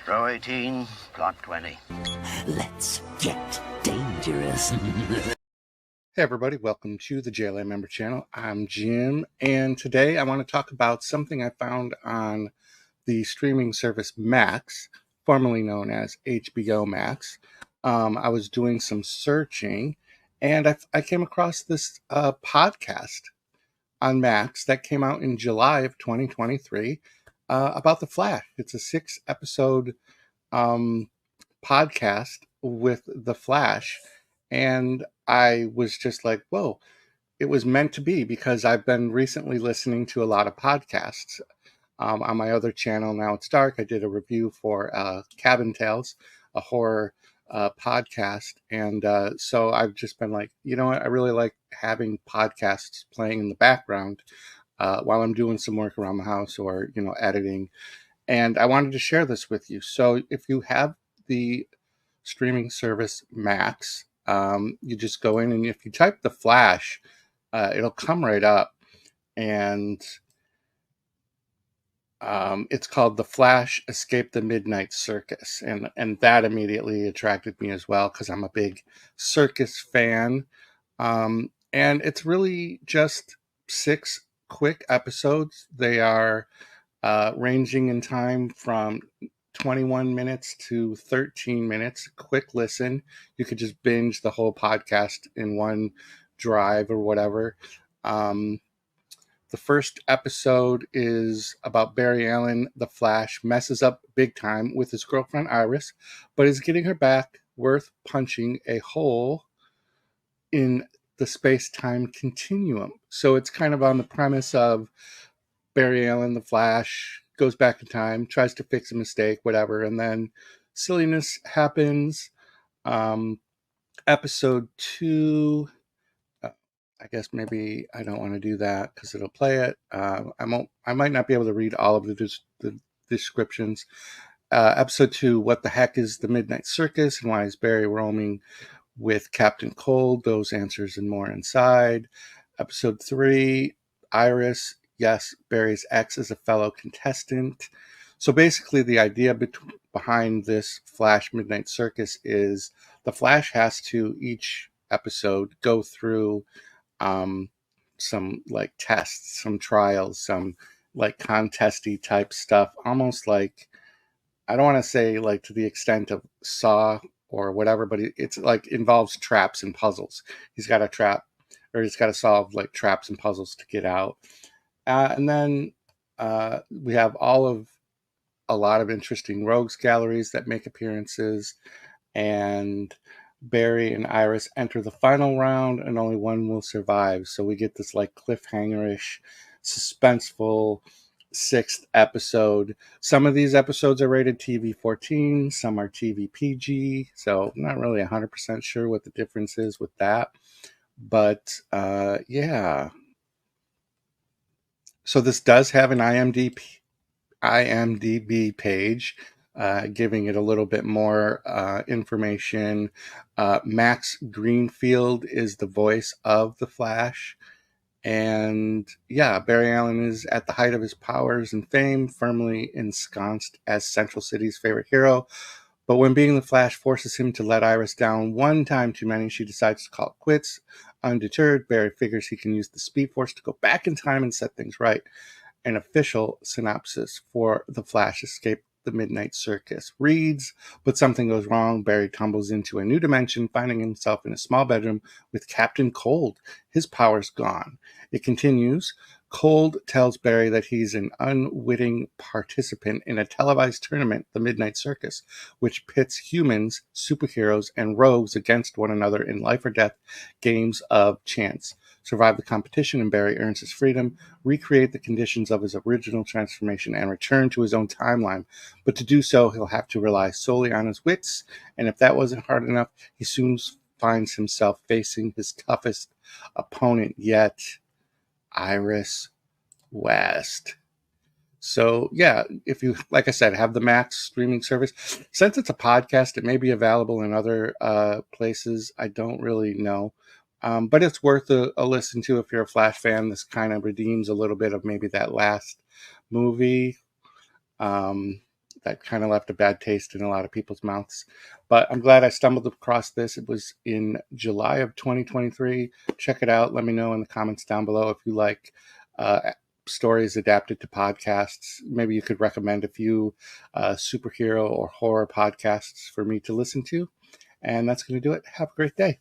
Row 18, plot 20. Let's get dangerous. Hey everybody, welcome to the JLAmember channel. I'm Jim, and today I want to talk about something I found on the streaming service Max, formerly known as HBO Max. I was doing some searching, and I came across this podcast on Max that came out in July of 2023 about the Flash. It's a 6-episode podcast with the Flash, and I was just like, whoa, it was meant to be, because I've been recently listening to a lot of podcasts. On my other channel, Now It's Dark, I did a review for Cabin Tales, a horror podcast. And so I've just been like, you know what? I really like having podcasts playing in the background while I'm doing some work around the house or, editing. And I wanted to share this with you. So if you have the streaming service Max, you just go in, and if you type The Flash, it'll come right up, and it's called The Flash Escape the Midnight Circus, and that immediately attracted me as well, because I'm a big Circus fan. And it's really just 6 quick episodes. They are ranging in time from 21 minutes to 13 minutes. Quick listen. You could just binge the whole podcast in one drive or whatever. The first episode is about Barry Allen, the Flash, messes up big time with his girlfriend Iris, but is getting her back worth punching a hole in the space-time continuum. So it's kind of on the premise of Barry Allen, the Flash, goes back in time, tries to fix a mistake, whatever, and then silliness happens. Episode 2, I guess maybe I don't want to do that because it'll play it. I might not be able to read all of the descriptions. Episode 2, what the heck is the Midnight Circus, and why is Barry roaming with Captain Cold? Those answers and more inside. Episode 3, Iris. Yes, Barry's ex is a fellow contestant. So basically the idea behind this Flash Midnight Circus is the Flash has to, each episode, go through some like tests, some trials, some like contesty type stuff, almost like, I don't want to say like to the extent of Saw or whatever, but it's like involves traps and puzzles. He's got to solve like traps and puzzles to get out. And then we have a lot of interesting rogues galleries that make appearances, and Barry and Iris enter the final round, and only one will survive. So we get this like cliffhanger-ish, suspenseful 6th episode. Some of these episodes are rated TV-14, some are TV-PG, so I'm not really 100% sure what the difference is with that. But yeah. So this does have an IMDb page, giving it a little bit more information. Max Greenfield is the voice of the Flash. And yeah, Barry Allen is at the height of his powers and fame, firmly ensconced as Central City's favorite hero. But when being the Flash forces him to let Iris down one time too many, she decides to call it quits. Undeterred, Barry figures he can use the Speed Force to go back in time and set things right. An official synopsis for The Flash Escape the Midnight Circus reads, but something goes wrong. Barry tumbles into a new dimension, finding himself in a small bedroom with Captain Cold. His power's gone. It continues. Cold tells Barry that he's an unwitting participant in a televised tournament, the Midnight Circus, which pits humans, superheroes, and rogues against one another in life or death games of chance. Survive the competition, and Barry earns his freedom, recreate the conditions of his original transformation, and return to his own timeline. But to do so, he'll have to rely solely on his wits, and if that wasn't hard enough, he soon finds himself facing his toughest opponent yet, Iris West. So yeah, if you, like I said, have the Max streaming service, since it's a podcast, it may be available in other places. I don't really know. But it's worth a listen to if you're a Flash fan. This kind of redeems a little bit of maybe that last movie, the that kind of left a bad taste in a lot of people's mouths. But I'm glad I stumbled across this. It was in July of 2023. Check it out. Let me know in the comments down below if you like stories adapted to podcasts. Maybe you could recommend a few superhero or horror podcasts for me to listen to. And that's going to do it. Have a great day.